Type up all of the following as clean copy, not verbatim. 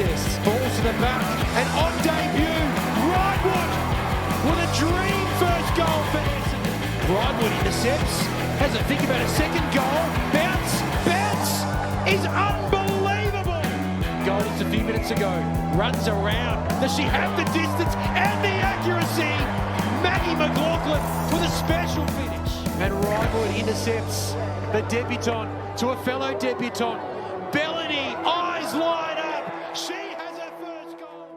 assists. Falls to the back, and on debut, Riotwood with a dream first goal for Essendon. Riotwood intercepts, has a think about a second goal. Bounce is unbelievable. Goal just a few minutes ago. Runs around. Does she have the distance and the accuracy? Maggie McLaughlin with a special finish. And Riotwood intercepts the debutant to a fellow debutant. Bellany, eyes light up. She has her first goal.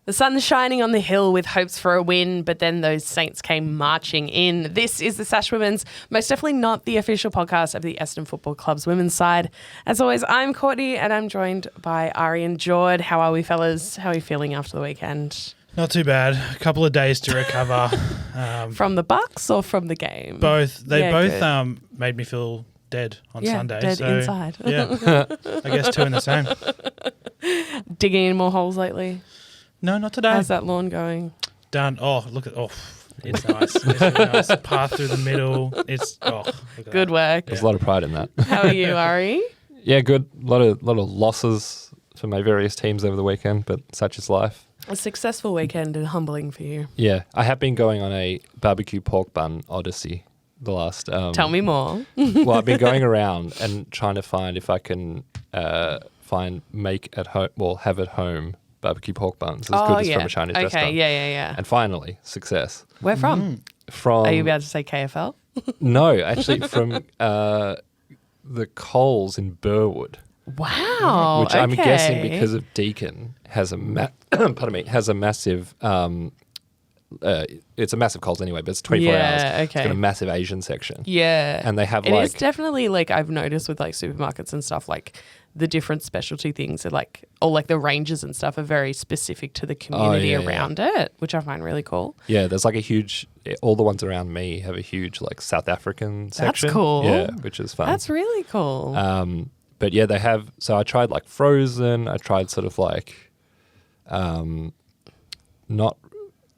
The sun's shining on the hill with hopes for a win, but then those Saints came marching in. This is the Sash Women's, most definitely not the official podcast of the Essendon Football Club's women's side. As always, I'm Courtney and I'm joined by Ari and Jordy. How are we, fellas? How are you feeling after the weekend? Not too bad. A couple of days to recover. From the Bucks or from the game? Both. They both good. made me feel dead on Sunday. Dead inside. Yeah, I guess two in the same. Digging in more holes lately? No, not today. How's that lawn going? Done. Oh, look at it's nice. It's really nice. Path through the middle. It's look at good that. work. There's a lot of pride in that. How are you, Ari? Yeah, good. A lot of losses for my various teams over the weekend, but such is life. A successful weekend and humbling for you. Yeah, I have been going on a barbecue pork bun odyssey the last... Tell me more. Well, I've been going around and trying to find if I can make at home, have at home barbecue pork buns as good as from a Chinese restaurant. Yeah. And finally, success. Where from? From... Are you about to say KFL? No, actually from the Coles in Burwood. Wow. Which I'm guessing because of Deakin has a massive it's a massive Coles anyway, but it's 24 hours. Okay. It's got a massive Asian section. Yeah. And they have it is definitely I've noticed with supermarkets and stuff, the different specialty things are or the ranges and stuff are very specific to the community around it, which I find really cool. Yeah, there's a huge, all the ones around me have a huge South African section. That's cool. Yeah, which is fun. That's really cool. But yeah, they have, so I tried frozen, I tried not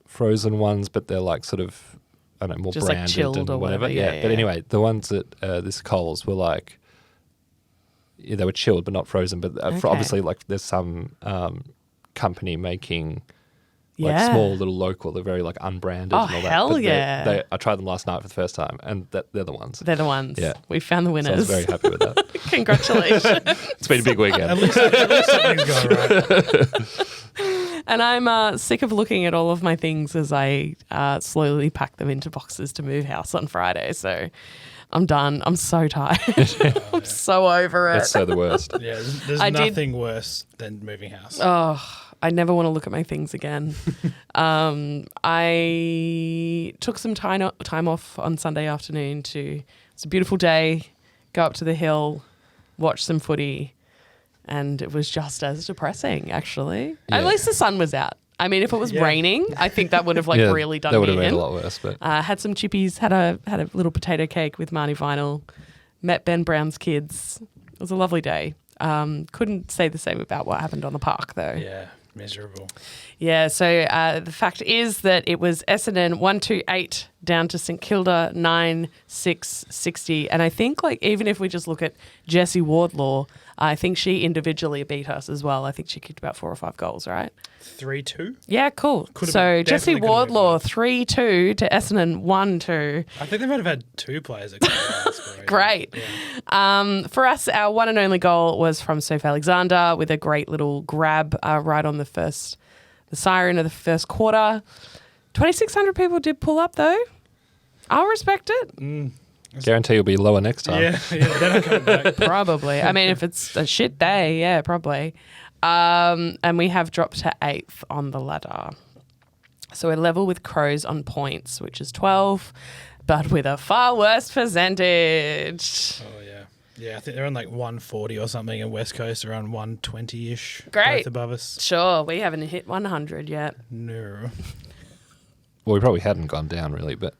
frozen ones, but they're more just branded chilled and or whatever. Yeah. But anyway, the ones at this Coles were they were chilled but not frozen. But obviously, there's some company making small little local. They're very unbranded and all that. Hell But yeah! I tried them last night for the first time, and they're the ones. They're the ones. Yeah, we found the winners. So I was very happy with that. Congratulations! It's been a big weekend. At least something's going right. And I'm sick of looking at all of my things as I slowly pack them into boxes to move house on Friday. So I'm done. I'm so tired. I'm so over it. It's so the worst. Yeah, there's nothing worse than moving house. Oh, I never want to look at my things again. I took some time off on Sunday afternoon it's a beautiful day, go up to the hill, watch some footy, and it was just as depressing, actually. Yeah. At least the sun was out. I mean, if it was raining, I think that would have really done me in. That would have made it a lot worse. But had some chippies, had a little potato cake with Marnie Vinyl, met Ben Brown's kids. It was a lovely day. Couldn't say the same about what happened on the park, though. Yeah, miserable. Yeah, so the fact is that it was Essendon 1-2-8 down to St Kilda 9-6-60. And I think even if we just look at Jessie Wardlaw, I think she individually beat us as well. I think she kicked about 4 or 5 goals, right? 3-2? Yeah, cool. So Jessie Wardlaw 3-2 to Essendon 1-2. I think they might have had 2 players that could score. Great. Yeah. For us, our one and only goal was from Soph Alexander with a great little grab right on the siren of the first quarter. 2,600 people did pull up though. I'll respect it. Guarantee you'll be lower next time. Yeah, they're not coming back. Probably. I mean, if it's a shit day, yeah, probably. And we have dropped to 8th on the ladder. So we're level with Crows on points, which is 12, but with a far worse percentage. Oh, yeah. Yeah, I think they're on 140 or something, and West Coast are on 120-ish. Great. Both above us. Sure, we haven't hit 100 yet. No. Well, we probably hadn't gone down really, but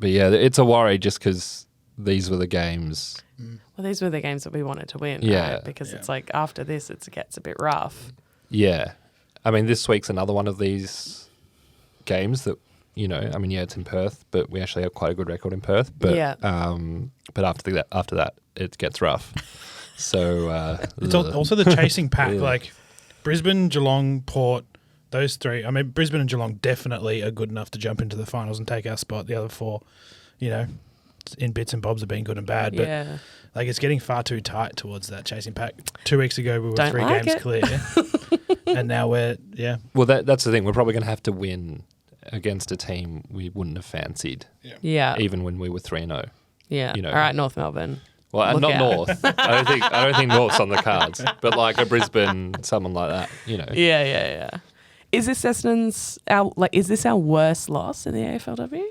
yeah, it's a worry just because these were the games. Well, these were the games that we wanted to win, yeah, right? Because it's after this, it gets a bit rough. Yeah. I mean, this week's another one of these games that, it's in Perth, but we actually have quite a good record in Perth. But but after that, it gets rough. So It's also the chasing pack, like Brisbane, Geelong, Port, those three. I mean, Brisbane and Geelong definitely are good enough to jump into the finals and take our spot. The other four, in bits and bobs have been good and bad, but like it's getting far too tight towards that chasing pack. 2 weeks ago we were Don't 3 like games it. clear, and now we're well, that's the thing. We're probably going to have to win against a team we wouldn't have fancied, Yeah. even when we were 3-0. Yeah. You know. All right, North Melbourne. Well, Look not out. North. I don't think North's on the cards, but like a Brisbane, someone like that. Yeah. Is this Essendon's is this our worst loss in the AFLW?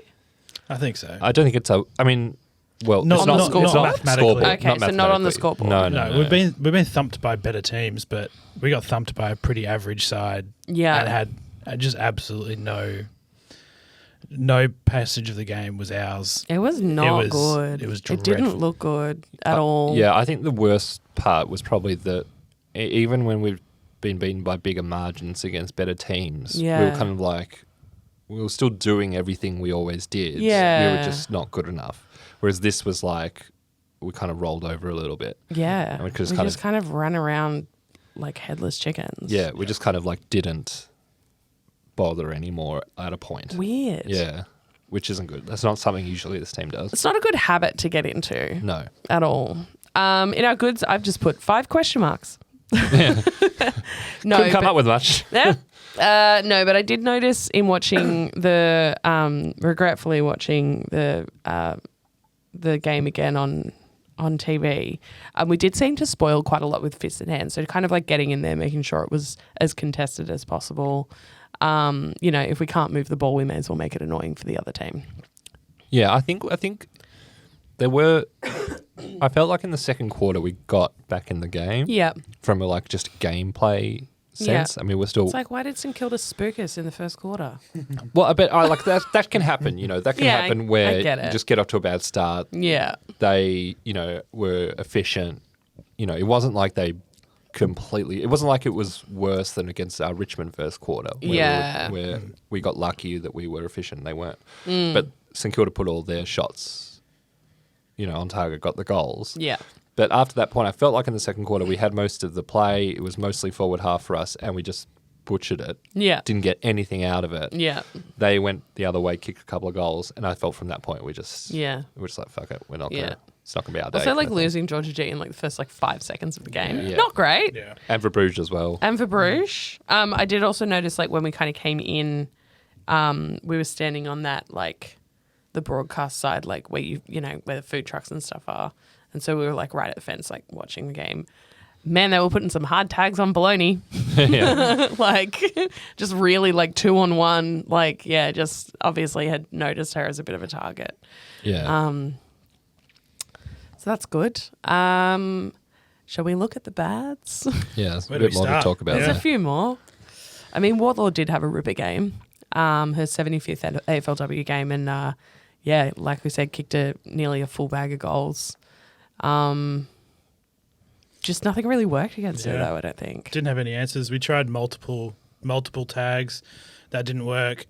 I think so. I don't think it's a. I mean, well, Not- it's not it's scoreboard? mathematically. Okay, so not on the mathematically. scoreboard. No. We've been thumped by better teams, but we got thumped by a pretty average side. Yeah. and had just absolutely no passage of the game was ours. It was not was- good. it was It didn't dreadful. look good at all. Yeah, I think the worst part was probably that even when we've been beaten by bigger margins against better teams, we Yeah. were kind of like we were still doing everything we always did. Yeah. We were just not good enough. Whereas this was like we kind of rolled over a little bit. Yeah. And we We just just kind of- kind of ran around like headless chickens. Yeah, we just kind of like didn't bother anymore at a point. Weird. Yeah, which isn't good. That's not something usually this team does. It's not a good habit to get into No. at all. In our goods, I've just put 5 question marks. No, Couldn't come but- up with much. Yeah. No, but I did notice in watching regretfully watching the game again on TV, we did seem to spoil quite a lot with fists and hands. So kind of like getting in there, making sure it was as contested as possible. If we can't move the ball, we may as well make it annoying for the other team. Yeah, I think there were. I felt like in the second quarter we got back in the game. Yeah. From a like just gameplay sense. Yeah. I mean, we're still It's like, why did St Kilda spook us in the first quarter? well. I bet I like that can happen. That can Yeah, happen where I get you it. just get off to a bad start. Yeah. They were efficient. It wasn't like they completely. It wasn't like it was worse than against our Richmond first quarter. Where we got lucky that we were efficient. They weren't. But St Kilda put all their shots. On target, got the goals. Yeah. But after that point, I felt like in the second quarter we had most of the play. It was mostly forward half for us, and we just butchered it. Yeah. Didn't get anything out of it. Yeah. They went the other way, kicked a couple of goals, and I felt from that point we're just like, fuck it, we're not Yeah. gonna. It's not gonna be our day. Also, like kind of thing. losing Georgia G in like the first 5 seconds of the game. Yeah. Not great. Yeah. And for Bruges as well. And for Bruges, I did also notice like when we kind of came in, we were standing on that like the broadcast side, like where where the food trucks and stuff are, and so we were like right at the fence, like watching the game. Man, they were putting some hard tags on Bologna, Yeah. like just really like 2-on-1, like just obviously had noticed her as a bit of a target. Yeah. So that's good. Shall we look at the bads? Yeah. There's a Where do bit we more to start? talk about. There's there. a few more. I mean, Wardlaw did have a ripper game, her 75th AFLW game, and like we said, kicked nearly a full bag of goals. Just nothing really worked against her, Yeah. though, I don't think. Didn't have any answers. We tried multiple tags. That didn't work.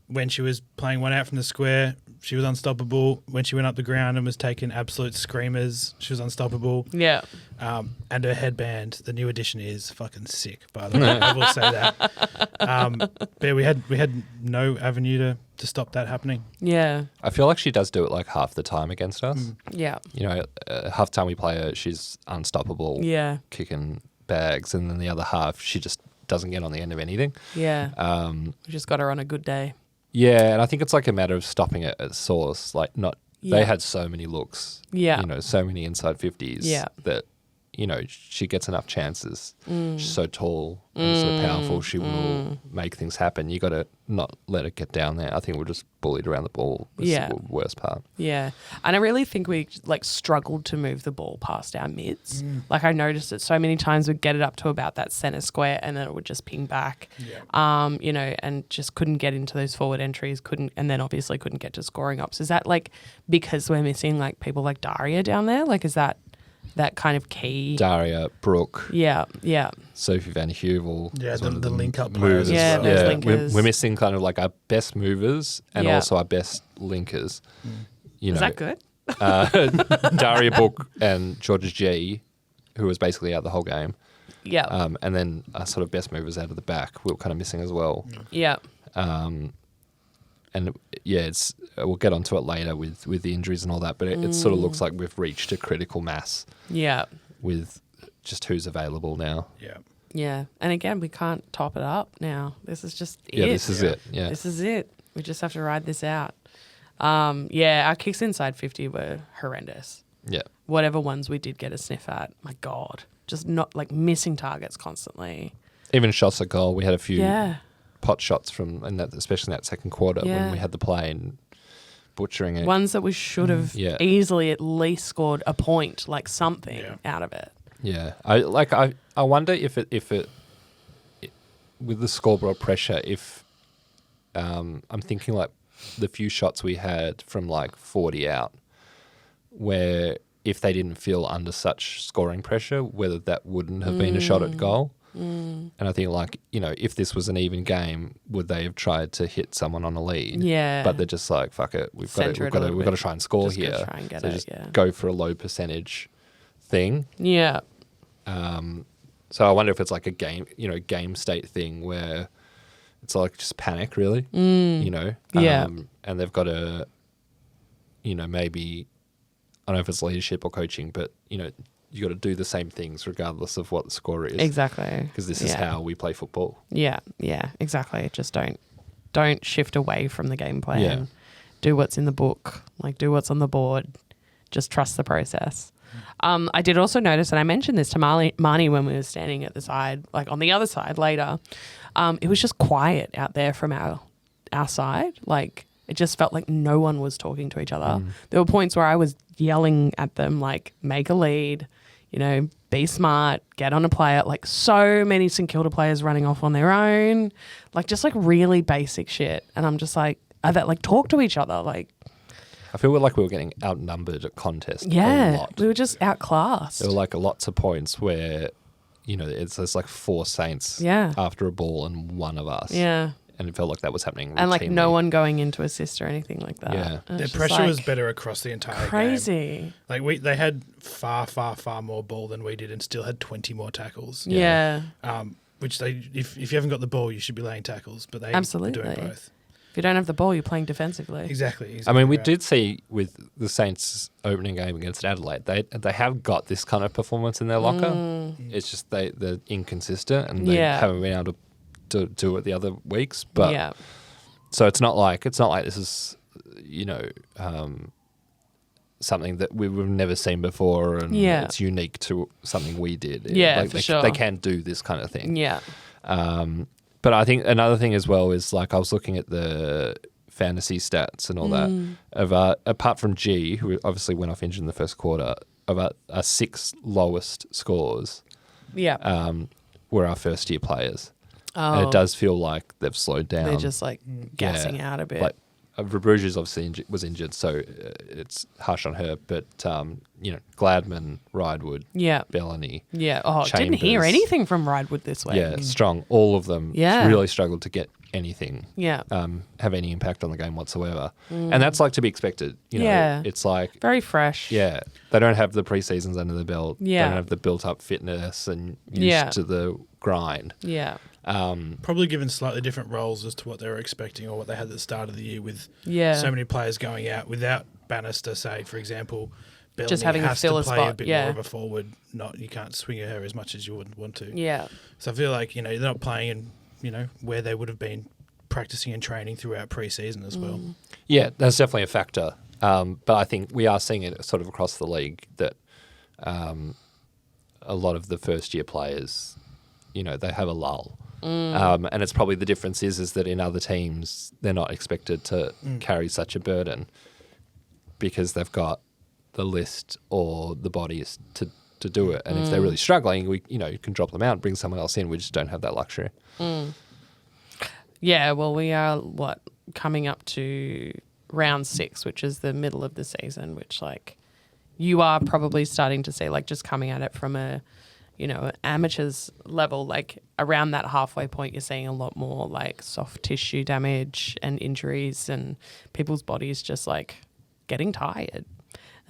When she was playing one out from the square, she was unstoppable. When she went up the ground and was taking absolute screamers, she was unstoppable. Yeah. And her headband, the new addition, is fucking sick, by the way. I will say that. But we had no avenue to stop that happening. Yeah. I feel like she does do it like half the time against us. Yeah. Half time we play her, she's unstoppable, Yeah. kicking bags, and then the other half she just doesn't get on the end of anything. Yeah. We just got her on a good day. Yeah, and I think it's like a matter of stopping it at source. Like they Yeah. had so many looks. Yeah. So many inside 50s. Yeah. That she gets enough chances. She's so tall and so powerful. She will make things happen. You got to not let it get down there. I think we're just bullied around the ball. That's Yeah. the worst part. Yeah. And I really think we like struggled to move the ball past our mids. Like I noticed it so many times we'd get it up to about that center square and then it would just ping back. And just couldn't get into those forward entries, and then obviously couldn't get to scoring ups. Is that like because we're missing like people like Daria down there? Like is that kind of key? Daria, Brooke, Yeah. Sophie Van Heuvel. Yeah, is one of the link-up movers. players Yeah, as well. those Yeah, linkers. we're missing kind of like our best movers and Yeah. also our best linkers. Is that good? Daria Book and Georgia G who was basically out the whole game. Yeah. And then our sort of best movers out of the back, we were kind of missing as well. Yeah. And it's we'll get onto it later with the injuries and all that, but it sort of looks like we've reached a critical mass. Yeah. With just who's available now. Yeah. Yeah. And again, we can't top it up now. This is just it. Yeah, this is it. Yeah. This is it. We just have to ride this out. Our kicks inside 50 were horrendous. Yeah. Whatever ones we did get a sniff at, my God. Just not like missing targets constantly. Even shots at goal, we had a few pot shots from, and that, especially in that second quarter when we had the play and butchering it. Ones that we should have easily at least scored a point, like something out of it. Yeah, I wonder if it with the scoreboard pressure, if I'm thinking like the few shots we had from like 40 out, where if they didn't feel under such scoring pressure, whether that wouldn't have been a shot at goal. And I think like, if this was an even game, would they have tried to hit someone on a lead? Yeah. But they're just like, fuck it, we've got to try and score just here. Try and get so it, just go for a low percentage thing. Yeah. So I wonder if it's like a game state thing where it's like just panic really, and they've got to, maybe, I don't know if it's leadership or coaching, but you got to do the same things regardless of what the score is. Exactly. Because this is how we play football. Yeah, exactly. Just don't shift away from the game plan. Yeah. Do what's in the book, like do what's on the board. Just trust the process. I did also notice, and I mentioned this to Marnie when we were standing at the side, like on the other side later, it was just quiet out there from our side. Like it just felt like no one was talking to each other. There were points where I was yelling at them like, make a lead, be smart, get on a player. Like so many St Kilda players running off on their own, like just like really basic shit. And I'm just like, talk to each other. Like, I feel like we were getting outnumbered at contest. Yeah, a lot. We were just outclassed. There were like lots of points where, there's like 4 Saints after a ball and one of us. Yeah. And it felt like that was happening routinely. And like no one going into assist or anything like that. Yeah. Their pressure was better across the entire game. Crazy. Like they had far, far, far more ball than we did and still had 20 more tackles. Yeah. Which if you haven't got the ball, you should be laying tackles, but they are doing both. If you don't have the ball, you're playing defensively. Exactly. I mean, we did see with the Saints opening game against Adelaide, they have got this kind of performance in their locker. It's just they're inconsistent and they haven't been able to do it the other weeks. But so it's not like this is something that we've never seen before and it's unique to something we did. Yeah, for sure. They can do this kind of thing. Yeah. But I think another thing as well is like I was looking at the fantasy stats and all that. Apart from G, who obviously went off injured in the first quarter, about our 6 lowest scores were our first year players. And it does feel like they've slowed down. They're just like gassing out a bit. Like Bruges obviously was injured, so it's harsh on her. But Gladman, Ridewood, Bellany, Chambers. Didn't hear anything from Ridewood this week. Yeah, strong. All of them really struggled to get anything. Yeah, have any impact on the game whatsoever, and that's like to be expected. It's like very fresh. Yeah, they don't have the pre-seasons under the belt. Yeah, they don't have the built-up fitness and used to the grind. Yeah. Probably given slightly different roles as to what they were expecting or what they had at the start of the year with so many players going out without Bannister, say, for example, Bellamy just having has to fill to play a spot. a bit more of a forward. You can't swing her as much as you would want to. Yeah. So I feel like, they're not playing in, where they would have been practicing and training throughout pre-season as well. Yeah, that's definitely a factor. But I think we are seeing it sort of across the league that a lot of the first-year players, they have a lull. And it's probably the difference is that in other teams, they're not expected to carry such a burden because they've got the list or the bodies to do it. And if they're really struggling, you can drop them out and bring someone else in. We just don't have that luxury. Yeah, well, we are, coming up to round 6, which is the middle of the season, which, you are probably starting to see, just coming at it from a, amateurs level, around that halfway point, you're seeing a lot more, soft tissue damage and injuries and people's bodies just, getting tired.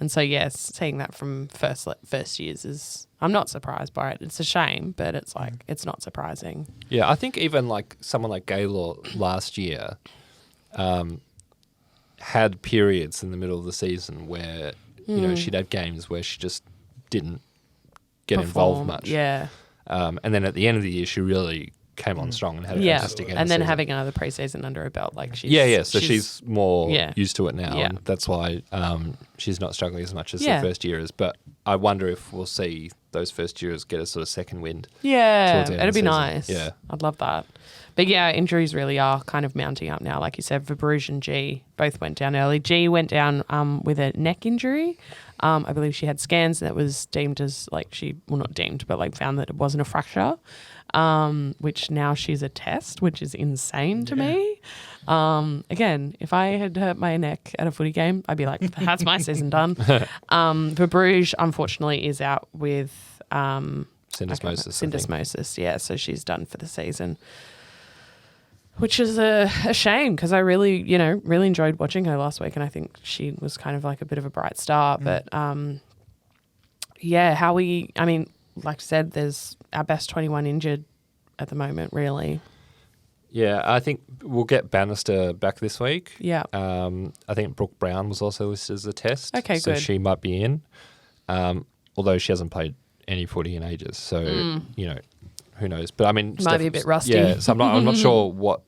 And so, yes, seeing that from first years is, I'm not surprised by it. It's a shame, but it's like, it's not surprising. Yeah, I think even like someone like Gaylor last year had periods in the middle of the season where, you know, she'd had games where she just didn't get involved much. Yeah. And then at the end of the year, she really came on strong and had a fantastic end of and then season. having another preseason under her belt, like she's So she's more used to it now, Yeah. and that's why she's not struggling as much as the first years. But I wonder if we'll see those first years get a sort of second wind. Yeah, towards the end it'd of be the season. nice. Yeah, I'd love that. But yeah, injuries really are kind of mounting up now. Like you said, Verbruge and G both went down early. G went down with a neck injury. I believe she had scans that was deemed as not deemed, but like found that it wasn't a fracture. Which now she's a test, which is insane to me. Again, if I had hurt my neck at a footy game, I'd be like, that's my season done. Verbruge, unfortunately, is out with syndesmosis. Syndesmosis, yeah. So she's done for the season, which is a shame because I really enjoyed watching her last week, and I think she was kind of like a bit of a bright star. But like I said, there's our best 21 injured at the moment, really. Yeah, I think we'll get Bannister back this week. Yeah. I think Brooke Brown was also listed as a test. Okay, so good. she might be in, although she hasn't played any footy in ages. So, who knows? But I mean... Might be a bit rusty. Yeah, so I'm not sure what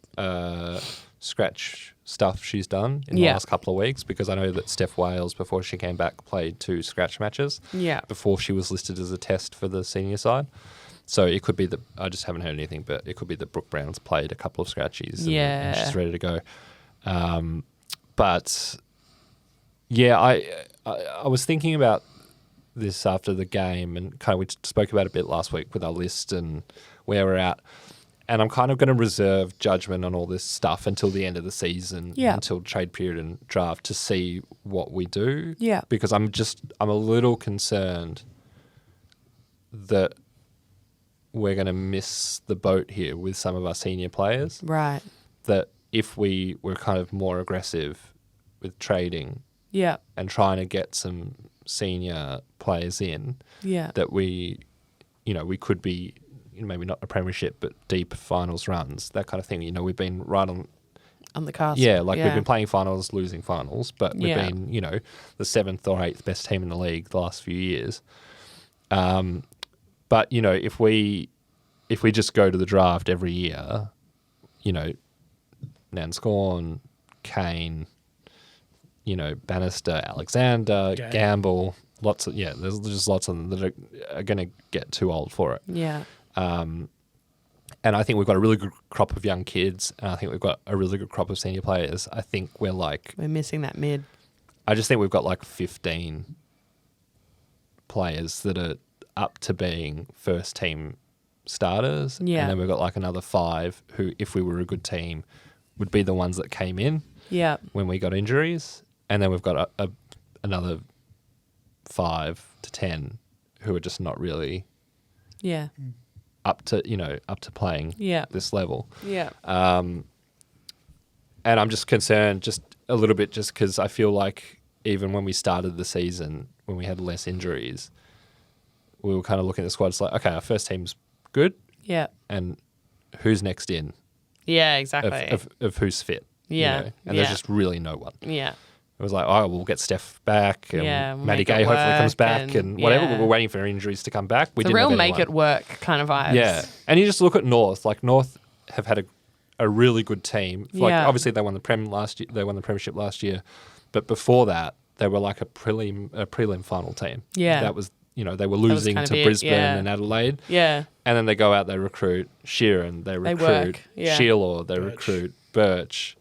scratch stuff she's done in the last couple of weeks, because I know that Steph Wales, before she came back, played 2 scratch matches before she was listed as a test for the senior side. So it could be that, I just haven't heard anything, but it could be that Brooke Brown's played a couple of scratchies and she's ready to go. But yeah, I was thinking about this after the game, and kind of we spoke about it a bit last week with our list and where we're at. And I'm kind of going to reserve judgment on all this stuff until the end of the season, until trade period and draft, to see what we do. Yeah. Because I'm a little concerned that we're going to miss the boat here with some of our senior players. Right. That if we were kind of more aggressive with trading and trying to get some senior players in, that we could be, maybe not a premiership, but deep finals runs, that kind of thing. We've been right on the cusp. Yeah, we've been playing finals, losing finals, but we've been, the 7th or 8th best team in the league the last few years. But, if we just go to the draft every year, Nanscorn, Kane, Bannister, Alexander, Gamble, there's just lots of them that are going to get too old for it. Yeah. And I think we've got a really good crop of young kids, and I think we've got a really good crop of senior players. I think we're missing that mid. I just think we've got 15 players that are up to being first team starters. Yeah. And then we've got another 5 who, if we were a good team, would be the ones that came in when we got injuries. And then we've got another 5 to 10 who are just not really up to playing this level. Yeah. And I'm just concerned just a little bit, just because I feel like even when we started the season, when we had less injuries, we were kind of looking at the squad. It's like, okay, our first team's good. Yeah. And who's next in? Yeah, exactly. Of who's fit. Yeah. And there's just really no one. Yeah. It was like, oh, we'll get Steph back. And we'll Maddie Gay hopefully comes back and whatever. We were waiting for injuries to come back. We it's didn't a real have make anyone. it work kind of vibes. Yeah. And you just look at North. North have had a really good team. Obviously they won the Prem last year. They won the Premiership last year. But before that, they were a prelim final team. Yeah. That was, they were losing to Brisbane and Adelaide. Yeah. And then they go out, they recruit Sheeran, they recruit Sheila, they recruit Birch,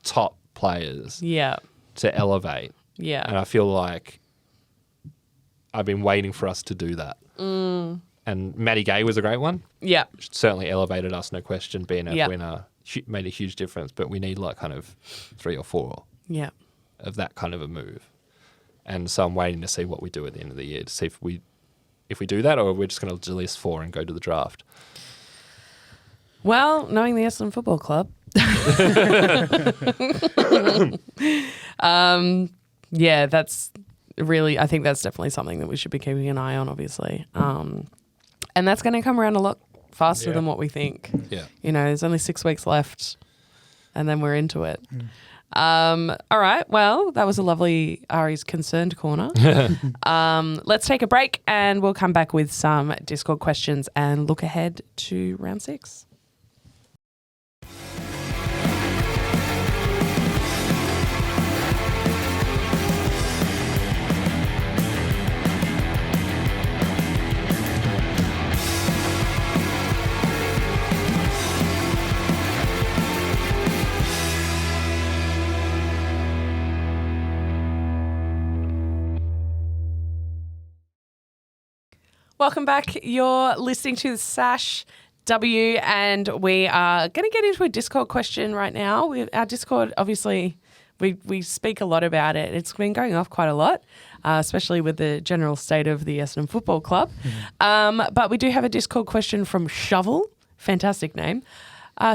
top players to elevate. Yeah. And I feel like I've been waiting for us to do that. And Maddie Gay was a great one. Yeah. Certainly elevated us, no question, BNF winner, made a huge difference, but we need kind of 3 or 4 of that kind of a move. And so I'm waiting to see what we do at the end of the year, to see if we do that, or we're just going to list 4 and go to the draft. Well, knowing the Essendon Football Club, Yeah, that's really, I think that's definitely something that we should be keeping an eye on, obviously. And that's going to come around a lot faster than what we think. Yeah. You know, there's only 6 weeks left and then we're into it. All right. Well, that was a lovely Ari's Concerned Corner. Let's take a break and we'll come back with some Discord questions and look ahead to round 6. Welcome back. You're listening to the Sash W, and we are going to get into a Discord question right now. Our Discord, obviously, we speak a lot about it. It's been going off quite a lot, especially with the general state of the Essendon Football Club. But we do have a Discord question from Shovel, fantastic name,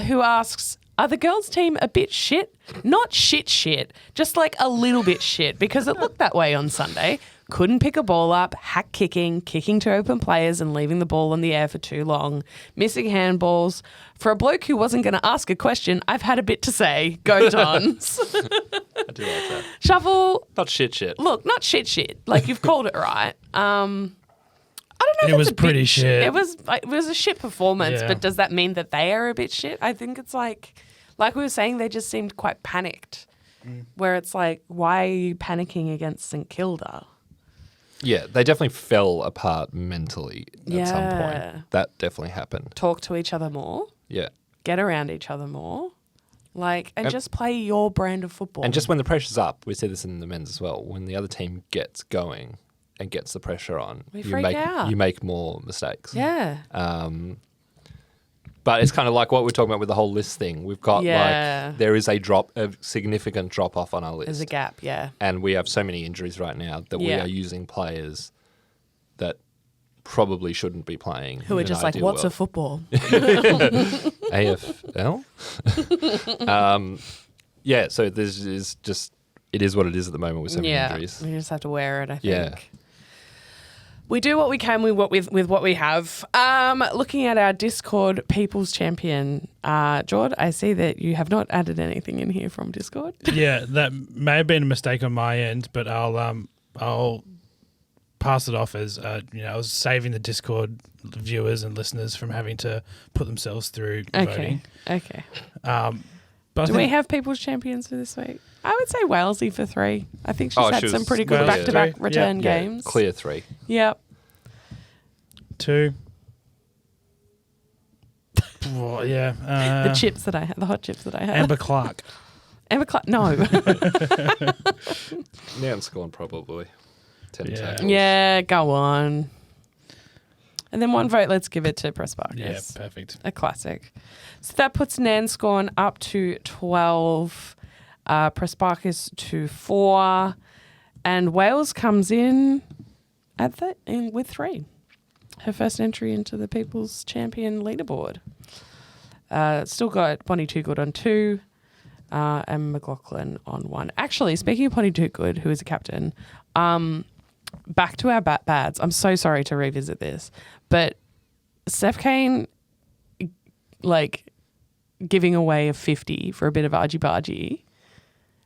who asks, are the girls' team a bit shit? Not shit, just like a little bit shit, because it looked that way on Sunday. Couldn't pick a ball up, hack kicking to open players and leaving the ball in the air for too long, missing handballs. For a bloke who wasn't going to ask a question, I've had a bit to say. Go Dons. I do like that. Shovel. Not shit. Look, not shit. Like, you've called it right. I don't know if It it's was a pretty bit shit. It was a shit performance, Yeah. but does that mean that they are a bit shit? I think it's like we were saying, they just seemed quite panicked, where it's like, why are you panicking against St Kilda? Yeah, they definitely fell apart mentally at some Yeah. point. That definitely happened. Talk to each other more, Yeah. get around each other more, like, and Yep. just play your brand of football. And just when the pressure's up, we see this in the men's as well, when the other team gets going and gets the pressure on, We freak out. you make more mistakes. yeah. But it's kind of like what we're talking about with the whole list thing. We've got like, there is a significant drop off on our list. There's a gap, yeah. And we have so many injuries right now that we Yeah. are using players that probably shouldn't be playing. Who are in just an like, ideal what's a world. football? AFL? Yeah, so this is just, it is what it is at the moment with so many injuries. We just have to wear it, I think. Yeah. We do what we can with what we have. Looking at our Discord People's Champion, Jord, I see that you have not added anything in here from Discord. Yeah, that may have been a mistake on my end, but I'll pass it off as I was saving the Discord viewers and listeners from having to put themselves through voting. Okay. But Do we have People's Champions for this week? I would say Walesy for 3. I think she's had she some was- pretty good Walesy back-to-back 3. return Yeah. games. Clear 3. Yep. 2? Oh, yeah. The hot chips that I had. Amber Clark. Amber Clark. No. Now I'm scoring probably 10 Yeah. tackles. Yeah, go on. And then one vote, let's give it to Pressparkis. Yeah, perfect. A classic. So that puts Nanscorn up to 12, Pressparkis to 4, and Wales comes in with 3. Her first entry into the People's Champion leaderboard. Still got Bonnie Toogood on 2, and McLaughlin on 1. Actually, speaking of Bonnie Toogood, who is a captain, back to our bads. I'm so sorry to revisit this, but Steph Kane, like, giving away a 50 for a bit of argy-bargy,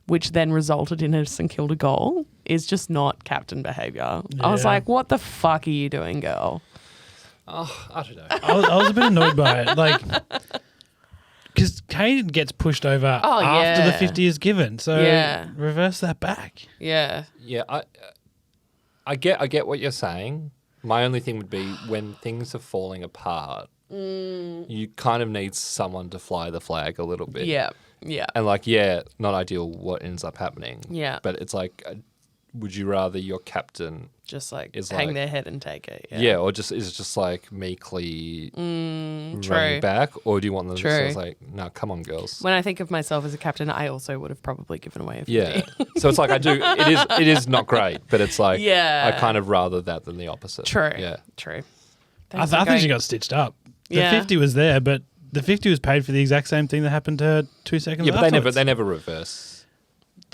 which then resulted in a St Kilda goal, is just not captain behaviour. I was Yeah. like, what the fuck are you doing, girl? Oh, I don't know. I was a bit annoyed by it. Like, because Kane gets pushed over after the 50 is given. So reverse that back. Yeah. Yeah, I get what you're saying. My only thing would be when things are falling apart, you kind of need someone to fly the flag a little bit. Yeah. Yeah. And not ideal what ends up happening. Yeah. But it's like, would you rather your captain Just like is hang like- their head and take it. Yeah, or is it just like meekly True. running back, or do you want them to True. say like, no, come on, girls? When I think of myself as a captain, I also would have probably given away a 50. Yeah. So it's like it is not great, but it's like Yeah. I kind of rather that than the opposite. True. Yeah. True. I think she got stitched up. The Yeah. 50 was there, but the 50 was paid for the exact same thing that happened to her 2 seconds Yeah, but afterwards. they never reverse.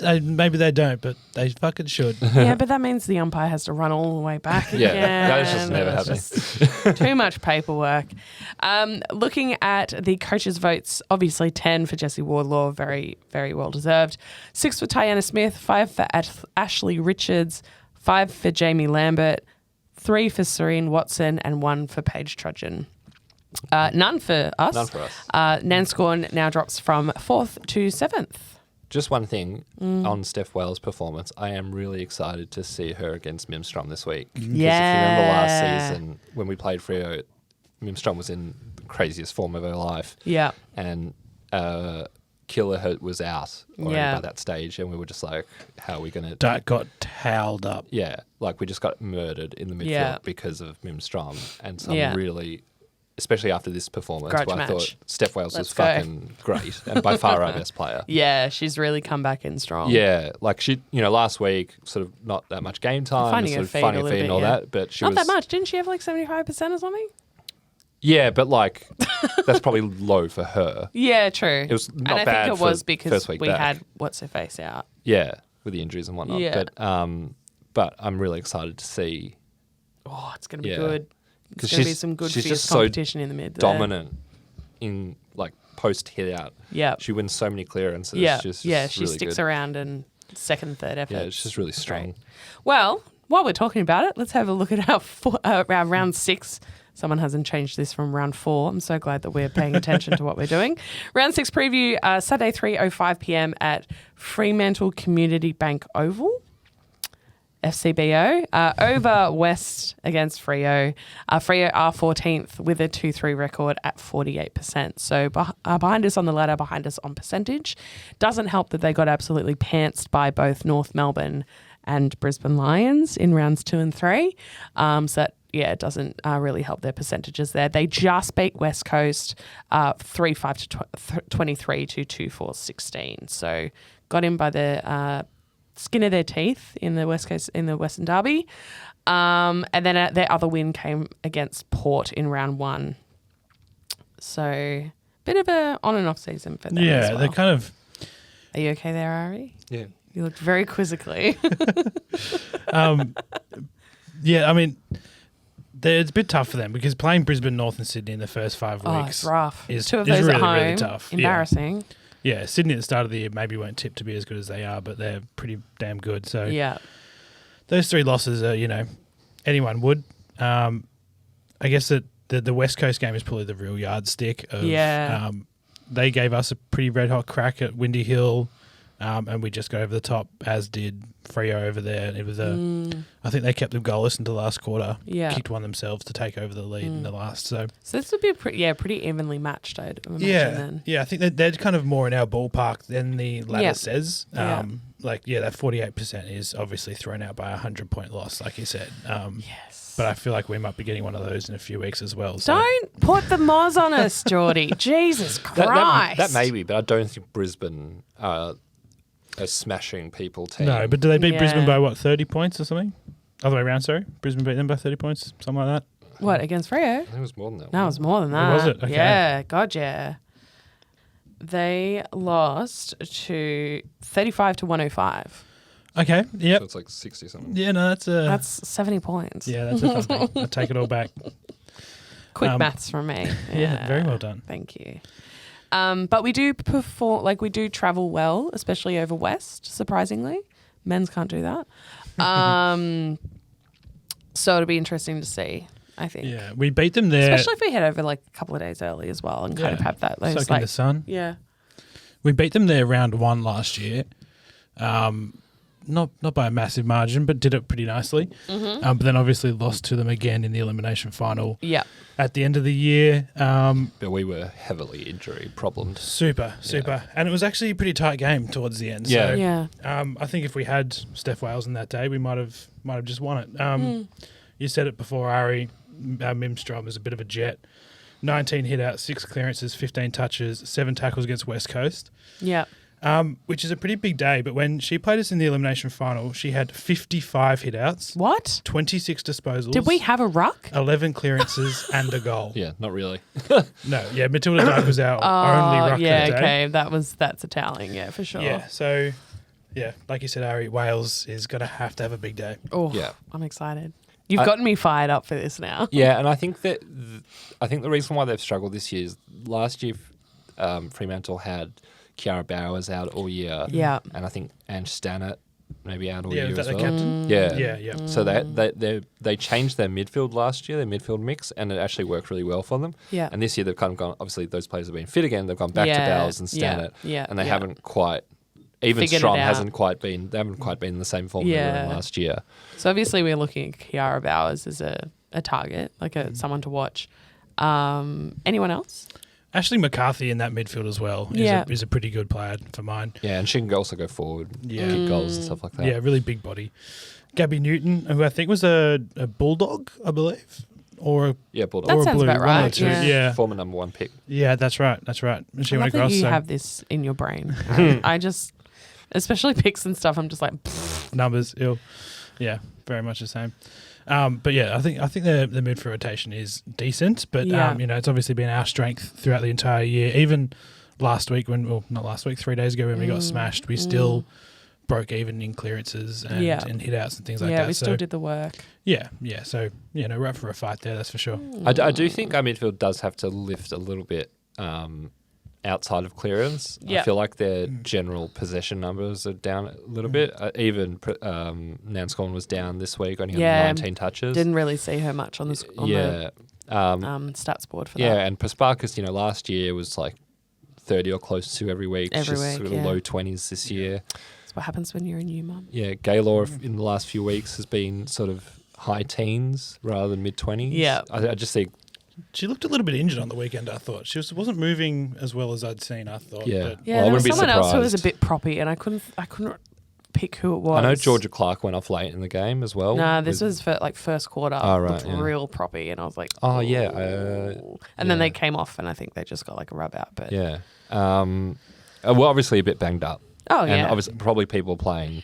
Maybe they don't, but they fucking should. Yeah, but that means the umpire has to run all the way back Yeah, again. that is just never happening. Too much paperwork. Looking at the coaches' votes, obviously 10 for Jessie Wardlaw, very, very well deserved. 6 for Tiana Smith, 5 for Ashley Richards, 5 for Jamie Lambert, 3 for Serene Watson, and 1 for Paige Trudgeon. None for us. None for us. Nanscorn now drops from 4th to 7th. Just one thing on Steph Wells' performance. I am really excited to see her against Mimstrom this week. Because if you remember last season when we played Freo, Mimstrom was in the craziest form of her life. Yeah. And Killer was out already by that stage. And we were just like, how are we going to... That got towelled up. Yeah. Like we just got murdered in the midfield because of Mimstrom. And so I'm really... Especially after this performance, Grudge where I match. thought Steph Wells was go. fucking great and by far our best player. Yeah, she's really come back in strong. Yeah, like she, last week, sort of not that much game time, Finding sort her of feet finding a her feet little and all bit, that. But she Not was that much. Didn't she have like 75% or something? Yeah, but like that's probably low for her. Yeah, true. It was not and I bad think it for was because first week we back. had what's her face out. Yeah, with the injuries and whatnot. Yeah. But I'm really excited to see Oh, it's going to be good. It's because going to be some good she's fierce just so competition in the mid there. dominant in like post hit out. Yeah. She wins so many clearances. Yeah, Just yeah, she really sticks good. around and second, third effort. Yeah, it's just really strong. Great. Well, while we're talking about it, let's have a look at our round 6. Someone hasn't changed this from round 4. I'm so glad that we're paying attention to what we're doing. Round 6 preview, Saturday 3:05 p.m. at Fremantle Community Bank Oval. FCBO. Over West against Freo. Freo are 14th with a 2-3 record at 48%. So behind us on the ladder, behind us on percentage. Doesn't help that they got absolutely pantsed by both North Melbourne and Brisbane Lions in rounds 2 and 3. So that, it doesn't really help their percentages there. They just beat West Coast 3-5 to 23 to 2-4 16. So got in by the skin of their teeth in the West Coast in the Western Derby, and then their other win came against Port in round 1. So bit of a on and off season for them. as well. They're kind of. Are you okay there, Ari? Yeah. You looked very quizzically. Yeah, I mean, it's a bit tough for them because playing Brisbane, North, and Sydney in the first 5 weeks It's rough. is 2 of is those really, at home. really tough. Embarrassing. Yeah, Sydney at the start of the year maybe weren't tipped to be as good as they are, but they're pretty damn good. So Yeah. those 3 losses are, anyone would. I guess that the West Coast game is probably the real yardstick of. Yeah. They gave us a pretty red hot crack at Windy Hill, and we just got over the top, as did Freo over there. It was I think they kept them goalless until the last quarter. Yeah. Kicked one themselves to take over the lead in the last. So this would be pretty evenly matched, I'd imagine then. yeah, I think that they're kind of more in our ballpark than the ladder Yeah. says. Yeah. That 48% is obviously thrown out by a 100-point loss, like you said. Yes. But I feel like we might be getting one of those in a few weeks as well. So. Don't put the moz on us, Jordy. Jesus Christ. That may be, but I don't think Brisbane are a smashing people team. No, but do they beat Yeah. Brisbane by 30 points or something? Other way around, sorry. Brisbane beat them by 30 points, something like that. What, against Freo? I think it was more than that. No, it was more than that. was it? Okay. Yeah, God, yeah. They lost to 35 to 105. Okay, yep. So it's like 60 something. Yeah, no, that's a... That's 70 points. Yeah, that's a tough thing. I take it all back. Quick maths from me. Yeah, very well done. Thank you. But we do perform, we do travel well, especially over West, surprisingly. Men's can't do that. So it'll be interesting to see, I think. Yeah, we beat them there. Especially if we head over like a couple of days early as well and kind of have that. Those, soak in the sun. Yeah. We beat them there round 1 last year. Not by a massive margin, but did it pretty nicely. Mm-hmm. But then obviously lost to them again in the elimination final Yeah. at the end of the year. But we were heavily injury problemed. Super. And it was actually a pretty tight game towards the end. Yeah. So, Yeah. I think if we had Steph Wales in that day, we might have just won it. You said it before, Ari. Mimstrom is a bit of a jet. 19 hit outs, 6 clearances, 15 touches, 7 tackles against West Coast. Yeah. Which is a pretty big day. But when she played us in the elimination final, she had 55 hit outs, What? 26 disposals. Did we have a ruck? 11 clearances and a goal. Yeah, not really. No, yeah, Matilda Dyke was our only ruck yeah, that day. okay. That's a telling, yeah, for sure. Yeah, so Yeah, like you said, Ari, Wales is going to have a big day. Oh, Yeah. I'm excited. You've gotten me fired up for this now. Yeah, and I think that the reason why they've struggled this year is last year Fremantle had Kiara Bowers out all year. Yeah. And I think Ange Stannett maybe out all Yeah, year was that as the well. captain? Yeah. Yeah. So they changed their midfield last year, their midfield mix, and it actually worked really well for them. Yeah. And this year they've kind of gone, obviously those players have been fit again, they've gone back to Bowers and Stannett. Yeah. And they haven't quite, even Figured it Strong out. they haven't quite been in the same form they were in last year. So obviously we're looking at Kiara Bowers as a target, like someone to watch. Anyone else? Ashley McCarthy in that midfield as well is a pretty good player for mine. Yeah, and she can also go forward, kick goals and stuff like that. Yeah, really big body. Gabby Newton, who I think was a bulldog, I believe, or Bulldog. That or a sounds blue, about one of the right, two. yeah. Former number 1 pick. Yeah, that's right. And she I went love that across. you So have this in your brain. I just, especially picks and stuff, I'm just like, pfft. numbers, ill. Yeah, very much the same. But yeah, I think the midfield rotation is decent, but it's obviously been our strength throughout the entire year. Even last week not last week, 3 days ago when we got smashed, we still broke even in clearances and hit outs and things like that. Yeah, we still did the work. Yeah. So we're up for a fight there, that's for sure. I do think our midfield does have to lift a little bit outside of clearance. Yeah. I feel like their general possession numbers are down a little bit. Even Nanscorn was down this week, only had 19 touches. Didn't really see her much on the stats board for that. Yeah, and Pasparkas, last year was like 30 or close to every week. Every just week, sort of low 20s this year. That's what happens when you're a new mum. Yeah, Gaylor in the last few weeks has been sort of high teens rather than mid 20s. Yeah. I just think. She looked a little bit injured on the weekend, I thought. She wasn't moving as well as I'd seen, I thought. Yeah. But Yeah, Well, I there was wouldn't be someone else who was a surprised. bit proppy, and I couldn't pick who it was. I know Georgia Clark went off late in the game as well. Nah, this was for like first quarter. Oh, right, Looked yeah. real proppy, and I was like, Oh, yeah. "Ooh." And then they came off, and I think they just got like a rub out. But Yeah. Well, obviously a bit banged up. oh And yeah, obviously probably people playing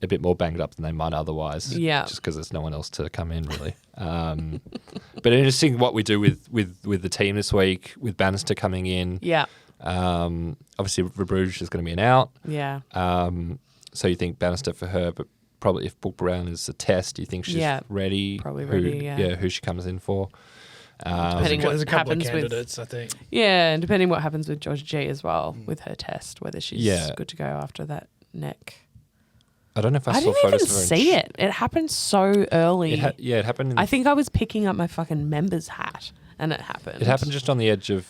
a bit more banged up than they might otherwise. Yeah. Just because there's no one else to come in, really. But interesting what we do with the team this week, with Bannister coming in. yeah, Obviously, Verbruge is going to be an out. yeah. So you think Bannister for her, but probably if Brooke Brown is a test, you think she's ready? Probably ready, yeah. Who she comes in for. Depending what there's a couple of happens with candidates, I think. Yeah, and depending what happens with George G as well with her test, whether she's good to go after that neck. I don't know if I I saw didn't even photos of her. see it. It happened so early. It happened. I think I was picking up my fucking member's hat, and it happened. It happened just on the edge of,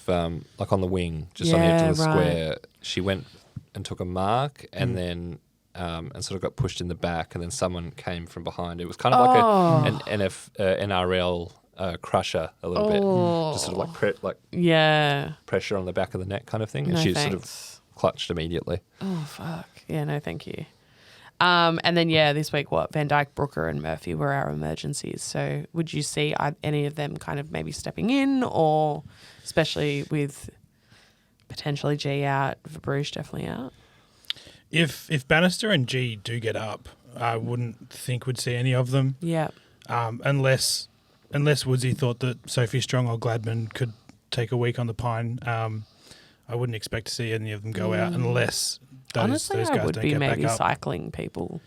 like on the wing, just on the edge of the Yeah, square. She went and took a mark, and then and sort of got pushed in the back, and then someone came from behind. It was kind of like an NRL crusher a little bit, just sort of like Yeah. pressure on the back of the neck kind of thing, and No, she thanks. sort of clutched immediately. Oh, fuck. Yeah, no, thank you. And then, this week, Van Dyke, Brooker, and Murphy were our emergencies. So would you see any of them kind of maybe stepping in, or especially with potentially G out, Verbruge definitely out? If Bannister and G do get up, I wouldn't think we'd see any of them. Yeah. Unless Woodsy thought that Sophie Strong or Gladman could take a week on the pine. I wouldn't expect to see any of them go out unless Honestly, those I guys would don't be get maybe back up. cycling people.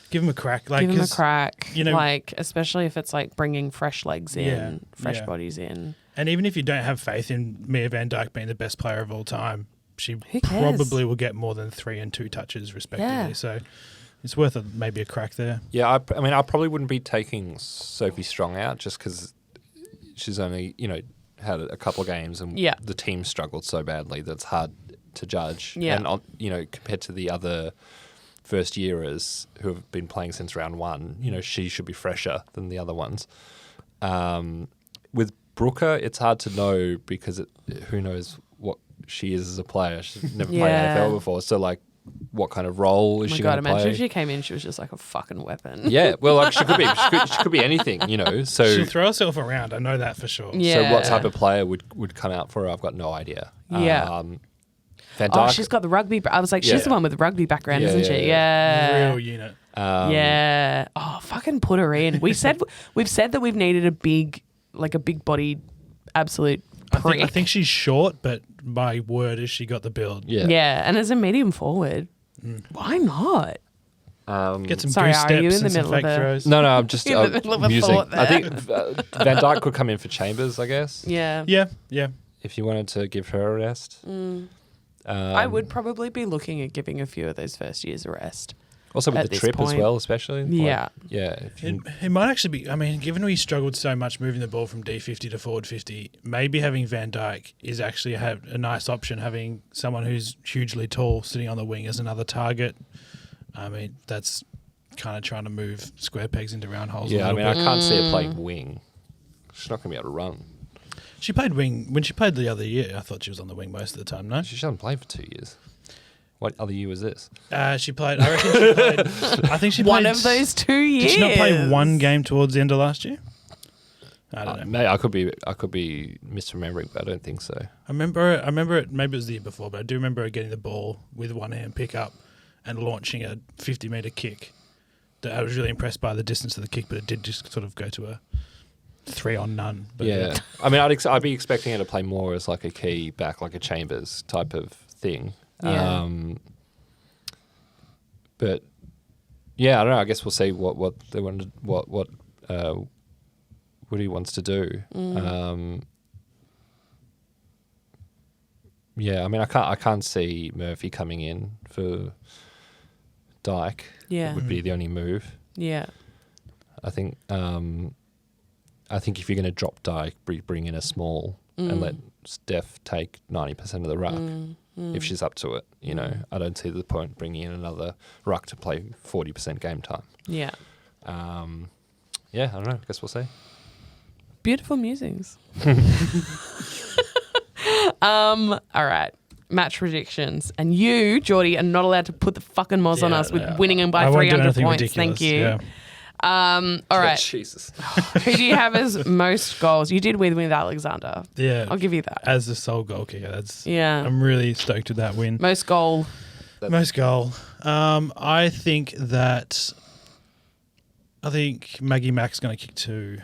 Give them a crack. Give them a crack. you know- like, especially if it's like bringing fresh legs in, fresh yeah. bodies in. And even if you don't have faith in Mia Van Dyke being the best player of all time, she Who cares? probably will get more than 3 and 2 touches respectively. Yeah. So it's worth maybe a crack there. Yeah, I mean, I probably wouldn't be taking Sophie Strong out just because she's only, had a couple of games and the team struggled so badly that it's hard to judge. Yeah. And, compared to the other first yearers who have been playing since round 1, she should be fresher than the other ones. With Brooker, it's hard to know because who knows what she is as a player. She's never played AFL before. So, what kind of role is Oh my she God, going to imagine play? if she came in, she was just like a fucking weapon. Yeah, well, she could be. She could be anything, So She'll throw herself around. I know that for sure. Yeah. So what type of player would come out for her? I've got no idea. Yeah. Van Oh, Dijk, she's got the rugby. I was like, she's the one with the rugby background, Yeah, isn't yeah, she? Real Yeah. unit. Yeah. Oh, fucking put her in. We've said that we've needed a big bodied, absolute prick. I think she's short, but my word is she got the build. yeah. Yeah, and as a medium forward, Why not? Get some Sorry, goose are you steps in the and some middle of fake a- throws. No, I'm just In the middle of a musing. thought there. I think Van Dijk could come in for Chambers, I guess. Yeah. Yeah. If you wanted to give her a rest. I would probably be looking at giving a few of those first years a rest. Also with at the this trip as point. well, especially. Yeah. If you- It might actually be. I mean, given we struggled so much moving the ball from D50 to forward 50, maybe having Van Dijk is actually a nice option. Having someone who's hugely tall sitting on the wing as another target. I mean, that's kind of trying to move square pegs into round holes. yeah, a I little mean, bit. I can't see her playing wing. She's not going to be able to run. She played wing when she played the other year. I thought she was on the wing most of the time. No, She hasn't played for 2 years. What other year was this? she played. I reckon she played. I think she played One of those 2 years. Did she not play one game towards the end of last year? I don't know. Maybe I could be misremembering, but I don't think so. I remember it. Maybe it was the year before, but I do remember her getting the ball with one hand pick up and launching a 50-meter kick. I was really impressed by the distance of the kick, but it did just sort of go to a 3-on-none. But Yeah, I mean, I'd be expecting her to play more as like a key back, like a Chambers type of thing. Yeah. But yeah, I don't know. I guess we'll see what they want, what Woody wants to do. Yeah, I mean, I can't see Murphy coming in for Dyke. Yeah. It would be the only move. Yeah. I think if you're going to drop Dyke, bring in a small and let Steph take 90% of the ruck if she's up to it. You know, I don't see the point bringing in another ruck to play 40% game time. Yeah. Yeah, I don't know. I guess we'll see. Beautiful musings. All right. Match predictions. And you, Jordy, are not allowed to put the fucking moz on us with winning them by I won't do 300 anything points. ridiculous, Thank you. yeah. All right. Jesus. Who do you have as most goals? You did win with Alexander. Yeah, I'll give you that. as the sole goal kicker. Yeah. I'm really stoked with that win. Most goal. Most goal. I think Maggie Mack's going to kick 2.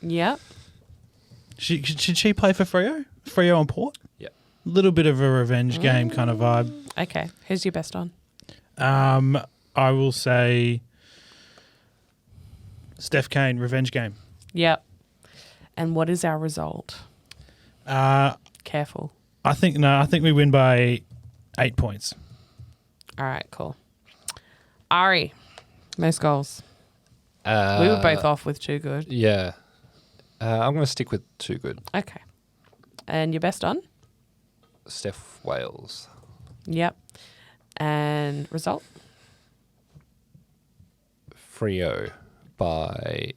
Yep. Should she play for Freo? Freo on Port? Yeah. Little bit of a revenge game kind of vibe. Okay. Who's your best on? I will say Steph Kane, revenge game. Yep. And what is our result? Careful. I think we win by 8 points. All right, cool. Ari, most goals. We were both off with 2 good. Yeah. I'm going to stick with 2 good. Okay. And your best on? Steph Wales. Yep. And result? Freo by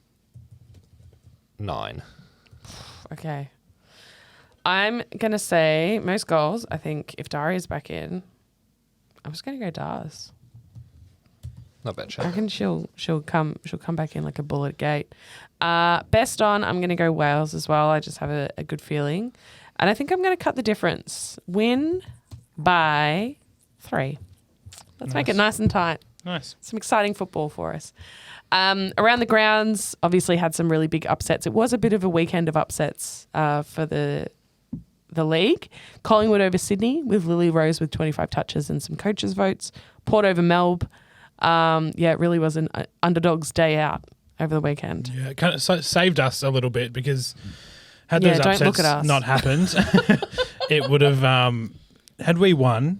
9. Okay. I'm going to say most goals. I think if Daria's back in, I'm just going to go Dars. Not bad I shot. reckon she'll come back in like a bullet gate. Best on, I'm going to go Wales as well. I just have a good feeling. And I think I'm going to cut the difference. Win by 3. Let's make it nice and tight. Nice. Some exciting football for us. Around the grounds, obviously had some really big upsets. It was a bit of a weekend of upsets for the league. Collingwood over Sydney with Lily Rose with 25 touches and some coaches' votes. Port over Melb. It really was an underdog's day out over the weekend. Yeah, it kind of saved us a little bit because had those don't look upsets at us. not happened, it would have. Had we won,